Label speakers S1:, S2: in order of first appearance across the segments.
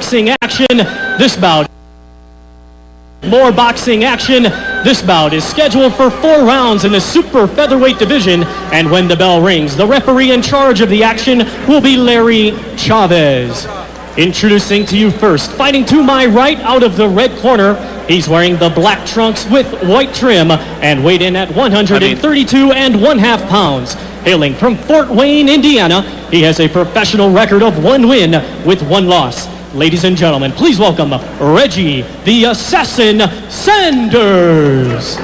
S1: boxing action. This bout. More boxing action. This bout is scheduled for 4 rounds in the super featherweight division. And when the bell rings, the referee in charge of the action will be Larry Chavez. Introducing to you first, fighting to my right out of the red corner, he's wearing the black trunks with white trim and weighed in at 132.5 pounds. Hailing from Fort Wayne, Indiana, he has a professional record of 1 win with 1 loss. Ladies and gentlemen, please welcome Reggie, the Assassin Sanders.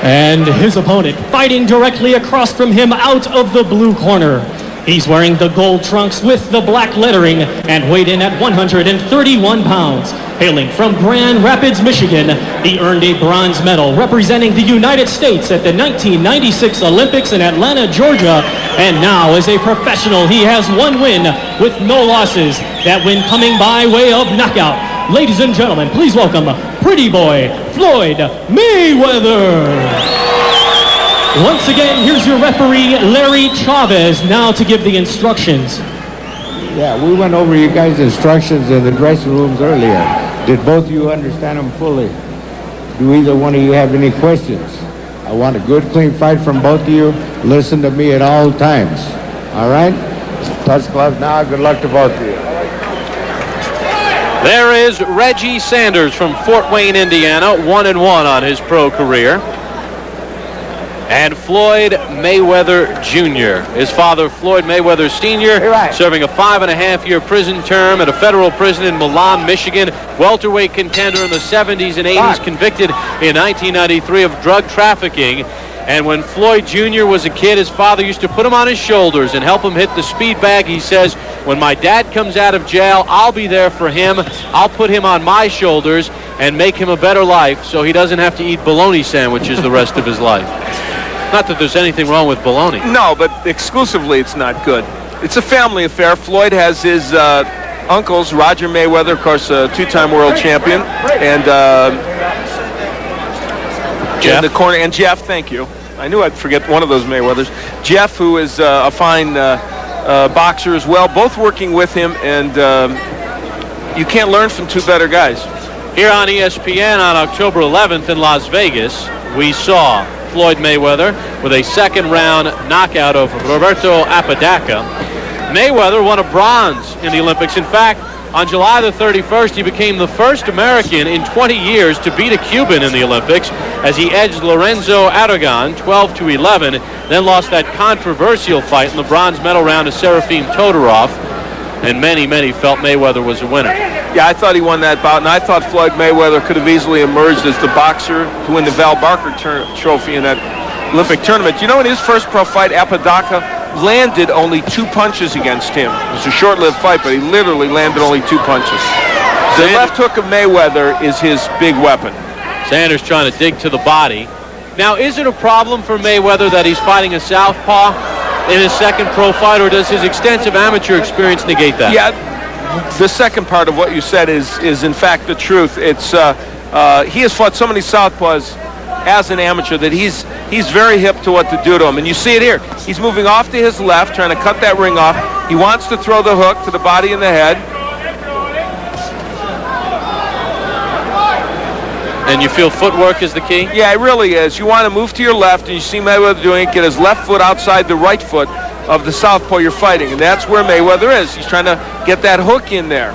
S1: And his opponent, fighting directly across from him out of the blue corner. He's wearing the gold trunks with the black lettering and weighed in at 131 pounds. Hailing from Grand Rapids, Michigan, he earned a bronze medal representing the United States at the 1996 Olympics in Atlanta, Georgia. And now, as a professional, he has 1 win with no losses. That win coming by way of knockout. Ladies and gentlemen, please welcome Pretty Boy Floyd Mayweather. Once again, here's your referee, Larry Chavez, now to give the instructions.
S2: Yeah, we went over you guys' instructions in the dressing rooms earlier. Did both of you understand them fully? Do either one of you have any questions? I want a good, clean fight from both of you. Listen to me at all times. All right? Touch gloves now. Good luck to both of you.
S3: There is Reggie Sanders from Fort Wayne, Indiana, 1-1 on his pro career. And Floyd Mayweather Jr. His father, Floyd Mayweather Sr., serving a 5.5-year prison term at a federal prison in Milan, Michigan. Welterweight contender in the 70s and 80s, convicted in 1993 of drug trafficking. And when Floyd Jr. was a kid, his father used to put him on his shoulders and help him hit the speed bag. He says, when my dad comes out of jail, I'll be there for him. I'll put him on my shoulders and make him a better life so he doesn't have to eat bologna sandwiches the rest of his life. Not that there's anything wrong with bologna.
S4: No, but exclusively it's not good. It's a family affair. Floyd has his uncles, Roger Mayweather, of course, a 2-time world champion, and Jeff. In the corner, and Jeff, thank you. I knew I'd forget one of those Mayweathers. Jeff, who is a fine boxer as well, both working with him, and you can't learn from 2 better guys.
S3: Here on ESPN on October 11th in Las Vegas, we saw Floyd Mayweather with a 2nd-round knockout of Roberto Apodaca. Mayweather won a bronze in the Olympics. In fact, on July the 31st, he became the first American in 20 years to beat a Cuban in the Olympics as he edged Lorenzo Aragon 12-11, then lost that controversial fight in the bronze medal round to Serafim Todorov, and many felt Mayweather was a winner.
S4: Yeah, I thought he won that bout, and I thought Floyd Mayweather could have easily emerged as the boxer to win the Val Barker trophy in that Olympic tournament. You know, in his first pro fight, Apodaca landed only 2 punches against him. It was a short-lived fight, but he literally landed only 2 punches. The left hook of Mayweather is his big weapon.
S3: Sanders trying to dig to the body. Now, is it a problem for Mayweather that he's fighting a southpaw in his 2nd pro fight, or does his extensive amateur experience negate that?
S4: Yeah, the second part of what you said is in fact the truth. It's he has fought so many southpaws as an amateur that he's very hip to what to do to him, and you see it here. He's moving off to his left, trying to cut that ring off. He wants to throw the hook to the body and the head.
S3: And you feel footwork is the key?
S4: Yeah, it really is. You want to move to your left, and you see Mayweather doing it, get his left foot outside the right foot of the southpaw you're fighting, and that's where Mayweather is. He's trying to get that hook in there.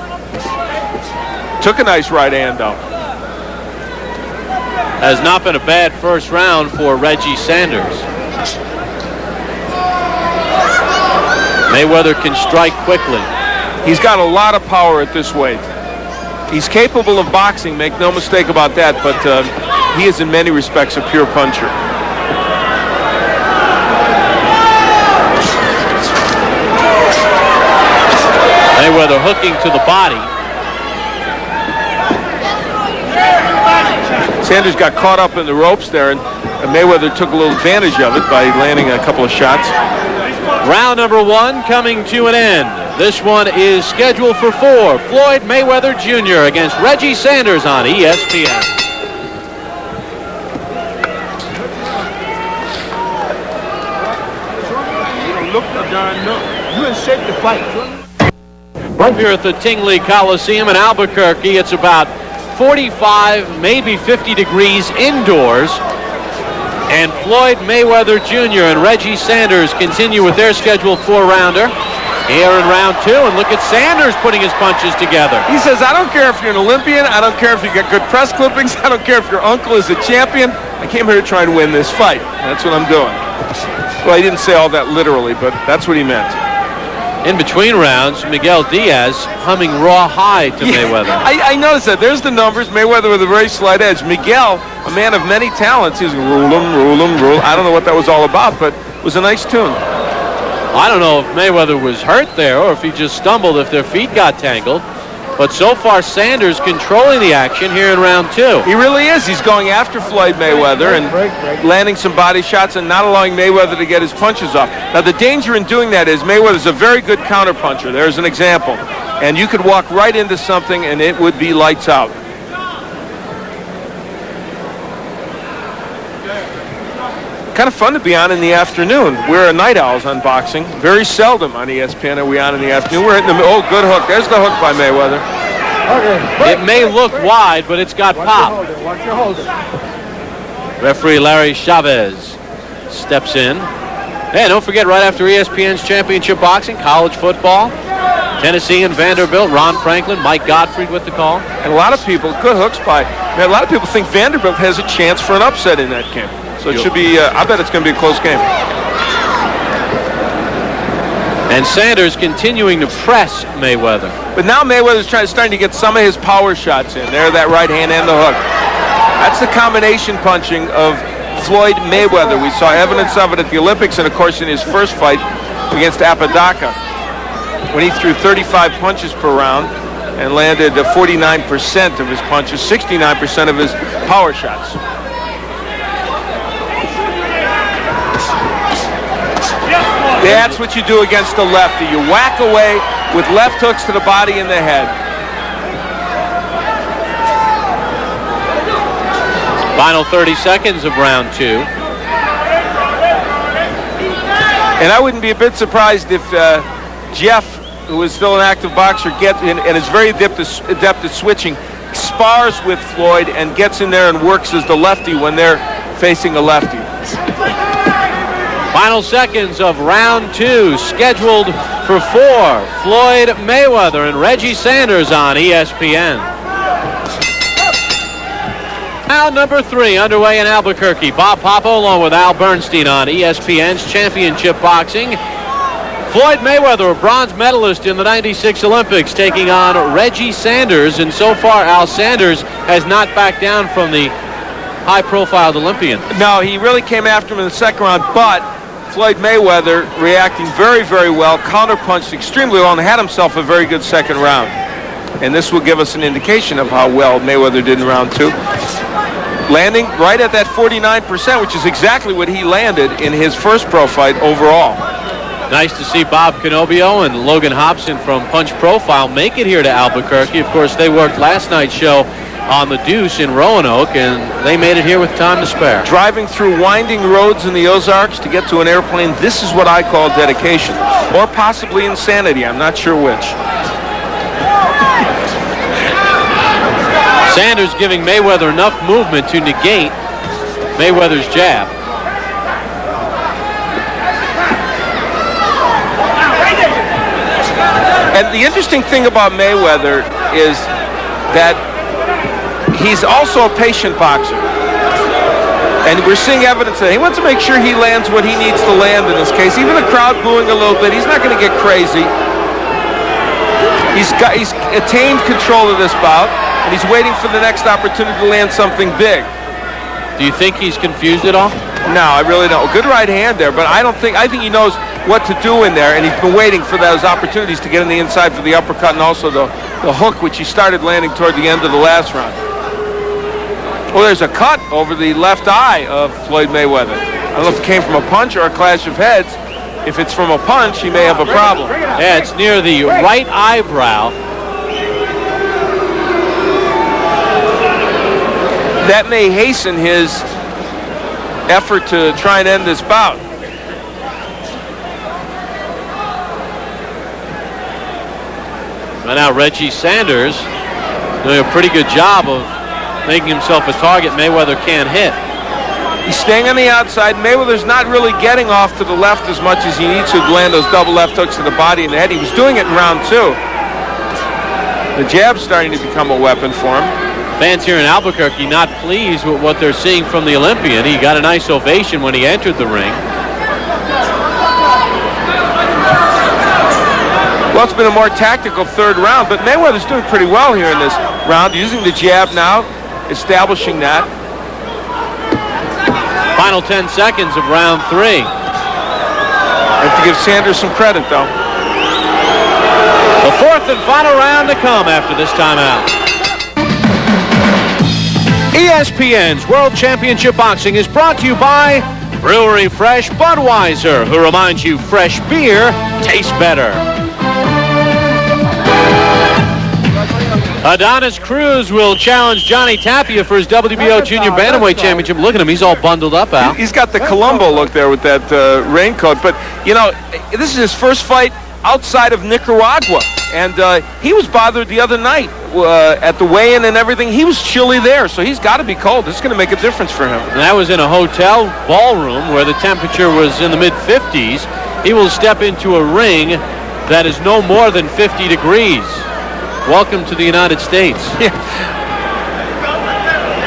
S4: Took a nice right hand, though.
S3: Has not been a bad first round for Reggie Sanders. Mayweather can strike quickly.
S4: He's got a lot of power at this weight. He's capable of boxing, make no mistake about that, but he is in many respects a pure puncher.
S3: Mayweather hooking to the body.
S4: Sanders got caught up in the ropes there, and Mayweather took a little advantage of it by landing a couple of shots.
S3: Round number 1 coming to an end. This one is scheduled for 4. Floyd Mayweather Jr. against Reggie Sanders on ESPN.
S2: Look, John, no. You in shape to fight.
S3: Here at the Tingley Coliseum in Albuquerque, it's about 45, maybe 50 degrees indoors. And Floyd Mayweather Jr. and Reggie Sanders continue with their scheduled 4-rounder. Here in round 2, and look at Sanders putting his punches together.
S4: He says, I don't care if you're an Olympian, I don't care if you got good press clippings, I don't care if your uncle is a champion. I came here to try and win this fight. That's what I'm doing. Well, he didn't say all that literally, but that's what he meant.
S3: In between rounds, Miguel Diaz humming raw high to Mayweather.
S4: I noticed that. There's the numbers. Mayweather with a very slight edge. Miguel, a man of many talents, he's rule him, rule him, rule. I don't know what that was all about, but it was a nice tune.
S3: I don't know if Mayweather was hurt there or if he just stumbled, if their feet got tangled. But so far, Sanders controlling the action here in round 2.
S4: He really is. He's going after Floyd Mayweather and landing some body shots and not allowing Mayweather to get his punches off. Now, the danger in doing that is Mayweather's a very good counterpuncher. There's an example. And you could walk right into something and it would be lights out. Kind of fun to be on in the afternoon. We're night owls on boxing. Very seldom on ESPN are we on in the afternoon. We're in the oh, good hook. There's the hook by Mayweather.
S2: Okay.
S3: It may look wide, but it's got pop.
S2: Watch your hold it.
S3: Referee Larry Chavez steps in. Hey, don't forget, right after ESPN's Championship Boxing, college football, Tennessee and Vanderbilt, Ron Franklin, Mike Gottfried with the call.
S4: And a lot of people, good hooks by, man, a lot of people think Vanderbilt has a chance for an upset in that game. So it should be, I bet it's going to be a close game.
S3: And Sanders continuing to press Mayweather.
S4: But now Mayweather's starting to get some of his power shots in. There, that right hand and the hook. That's the combination punching of Floyd Mayweather. We saw evidence of it at the Olympics and, of course, in his first fight against Apodaca, when he threw 35 punches per round and landed 49% of his punches, 69% of his power shots. That's what you do against the lefty. You whack away with left hooks to the body and the head.
S3: Final 30 seconds of round 2.
S4: And I wouldn't be a bit surprised if Jeff, who is still an active boxer, gets in and is very adept at switching, spars with Floyd and gets in there and works as the lefty when they're facing a lefty.
S3: Final seconds of round 2, scheduled for 4. Floyd Mayweather and Reggie Sanders on ESPN. Round number 3 underway in Albuquerque. Bob Papa along with Al Bernstein on ESPN's Championship Boxing. Floyd Mayweather, a bronze medalist in the '96 Olympics, taking on Reggie Sanders. And so far, Al Sanders has not backed down from the high-profile Olympian.
S4: No, he really came after him in the second round, but Floyd Mayweather reacting very, very well, counterpunched extremely well, and had himself a very good second round. And this will give us an indication of how well Mayweather did in round 2. Landing right at that 49%, which is exactly what he landed in his first pro fight overall.
S3: Nice to see Bob Canobio and Logan Hobson from Punch Profile make it here to Albuquerque. Of course, they worked last night's show on the Deuce in Roanoke, and they made it here with time to spare.
S4: Driving through winding roads in the Ozarks to get to an airplane, this is what I call dedication. Or possibly insanity, I'm not sure which.
S3: Sanders giving Mayweather enough movement to negate Mayweather's jab.
S4: And the interesting thing about Mayweather is that he's also a patient boxer. And we're seeing evidence that he wants to make sure he lands what he needs to land in this case. Even the crowd booing a little bit, he's not going to get crazy. He's attained control of this bout, and he's waiting for the next opportunity to land something big.
S3: Do you think he's confused at all?
S4: No, I really don't. Good right hand there, but I think he knows what to do in there, and he's been waiting for those opportunities to get in the inside for the uppercut and also the hook, which he started landing toward the end of the last round. Well, there's a cut over the left eye of Floyd Mayweather. I don't know if it came from a punch or a clash of heads. If it's from a punch, he may have a problem.
S3: Yeah, it's near the right eyebrow.
S4: That may hasten his effort to try and end this bout.
S3: But now Reggie Sanders doing a pretty good job of making himself a target Mayweather can't hit.
S4: He's staying on the outside. Mayweather's not really getting off to the left as much as he needs to land those double left hooks to the body and the head. He was doing it in round 2. The jab's starting to become a weapon for him.
S3: Fans here in Albuquerque not pleased with what they're seeing from the Olympian. He got a nice ovation when he entered the ring.
S4: Well, it's been a more tactical third round, but Mayweather's doing pretty well here in this round, using the jab now, establishing that.
S3: Final 10 seconds of round 3.
S4: I have to give Sanders some credit, though.
S3: The fourth and final round to come after this timeout. ESPN's World Championship Boxing is brought to you by Brewery Fresh Budweiser, who reminds you fresh beer tastes better. Adonis Cruz will challenge Johnny Tapia for his WBO Junior Bantamweight Championship. Look at him. He's all bundled up, Al.
S4: He's got the Columbo look there with that raincoat. But, you know, this is his first fight outside of Nicaragua. And he was bothered the other night at the weigh-in and everything. He was chilly there, so he's got to be cold. This is going to make a difference for him.
S3: And that was in a hotel ballroom where the temperature was in the mid-50s. He will step into a ring that is no more than 50 degrees. Welcome to the United States.
S4: Yeah.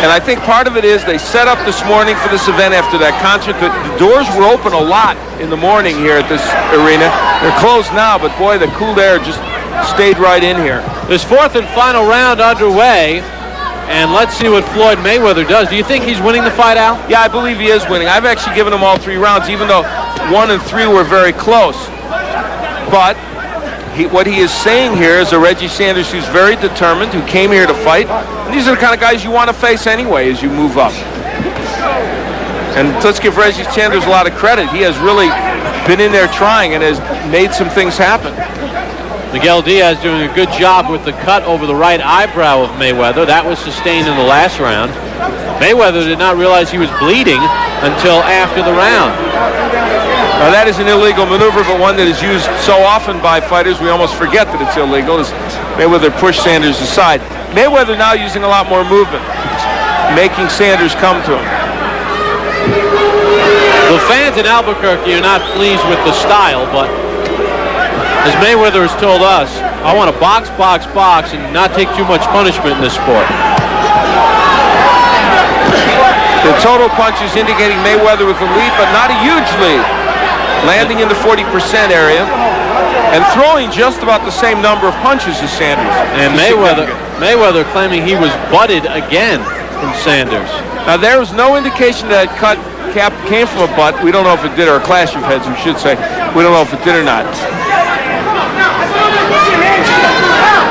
S4: And I think part of it is they set up this morning for this event after that concert. The doors were open a lot in the morning here at this arena. They're closed now, but boy, the cool air just stayed right in here.
S3: This fourth and final round underway, and let's see what Floyd Mayweather does. Do you think he's winning the fight, Al?
S4: Yeah, I believe he is winning. I've actually given him all 3 rounds, even though 1 and 3 were very close. But what he is saying here is a Reggie Sanders who's very determined, who came here to fight. And these are the kind of guys you want to face anyway as you move up. And let's give Reggie Sanders a lot of credit. He has really been in there trying and has made some things happen.
S3: Miguel Diaz doing a good job with the cut over the right eyebrow of Mayweather. That was sustained in the last round. Mayweather did not realize he was bleeding until after the round.
S4: Now that is an illegal maneuver, but one that is used so often by fighters we almost forget that it's illegal, as Mayweather pushed Sanders aside. Mayweather now using a lot more movement, making Sanders come to him.
S3: The fans in Albuquerque are not pleased with the style, but as Mayweather has told us, I want to box, box, box, and not take too much punishment in this sport.
S4: The total punches indicating Mayweather with a lead, but not a huge lead. Landing in the 40% area and throwing just about the same number of punches as Sanders.
S3: And Mayweather claiming he was butted again from Sanders.
S4: Now there was no indication that cut came from a butt. We don't know if it did, or a clash of heads, we should say. We don't know if it did or not.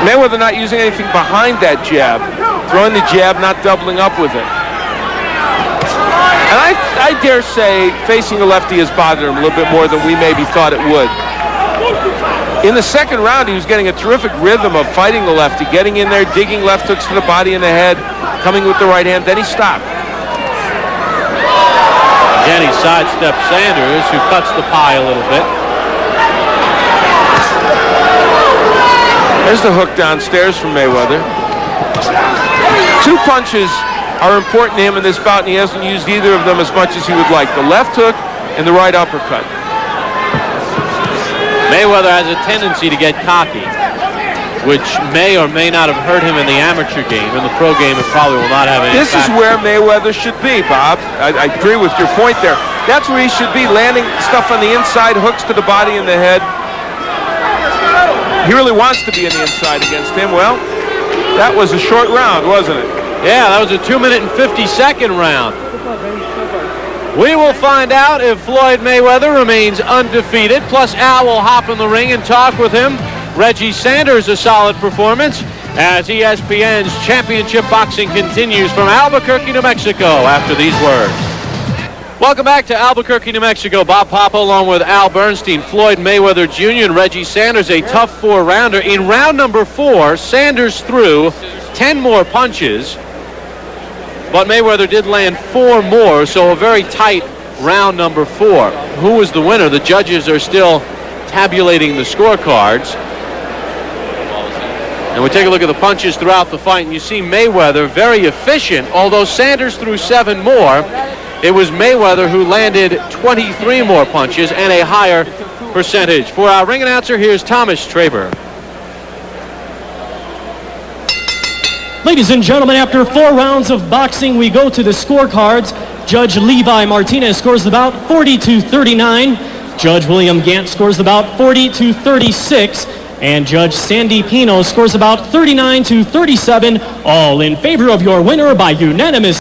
S4: Mayweather not using anything behind that jab. Throwing the jab, not doubling up with it. And I dare say facing a lefty has bothered him a little bit more than we maybe thought it would. In the second round, he was getting a terrific rhythm of fighting the lefty, getting in there, digging left hooks to the body and the head, coming with the right hand. Then he stopped.
S3: Again, he sidestepped Sanders, who cuts the pie a little bit.
S4: There's the hook downstairs from Mayweather. 2 punches are important to him in this bout, and he hasn't used either of them as much as he would like. The left hook and the right uppercut.
S3: Mayweather has a tendency to get cocky, which may or may not have hurt him in the amateur game. In the pro game, it probably will not have any
S4: This
S3: impact.
S4: is where Mayweather should be, Bob. I agree with your point there. That's where he should be, landing stuff on the inside, hooks to the body and the head. He really wants to be on the inside against him. Well, that was a short round, wasn't it?
S3: Yeah, that was a 2-minute and 50-second round. We will find out if Floyd Mayweather remains undefeated. Plus, Al will hop in the ring and talk with him. Reggie Sanders, a solid performance as ESPN's Championship Boxing continues from Albuquerque, New Mexico after these words. Welcome back to Albuquerque, New Mexico. Bob Papa along with Al Bernstein, Floyd Mayweather Jr. and Reggie Sanders, a tough 4-rounder. In round number 4, Sanders threw 10 more punches, but Mayweather did land 4 more, so a very tight round number 4. Who was the winner? The judges are still tabulating the scorecards. And we take a look at the punches throughout the fight, and you see Mayweather very efficient. Although Sanders threw 7 more, it was Mayweather who landed 23 more punches and a higher percentage. For our ring announcer, here's Thomas Traber.
S1: Ladies and gentlemen, after 4 rounds of boxing, we go to the scorecards. Judge Levi Martinez scores the bout 40-39. Judge William Gant scores the bout 40-36. And Judge Sandy Pino scores about 39-37, all in favor of your winner by unanimous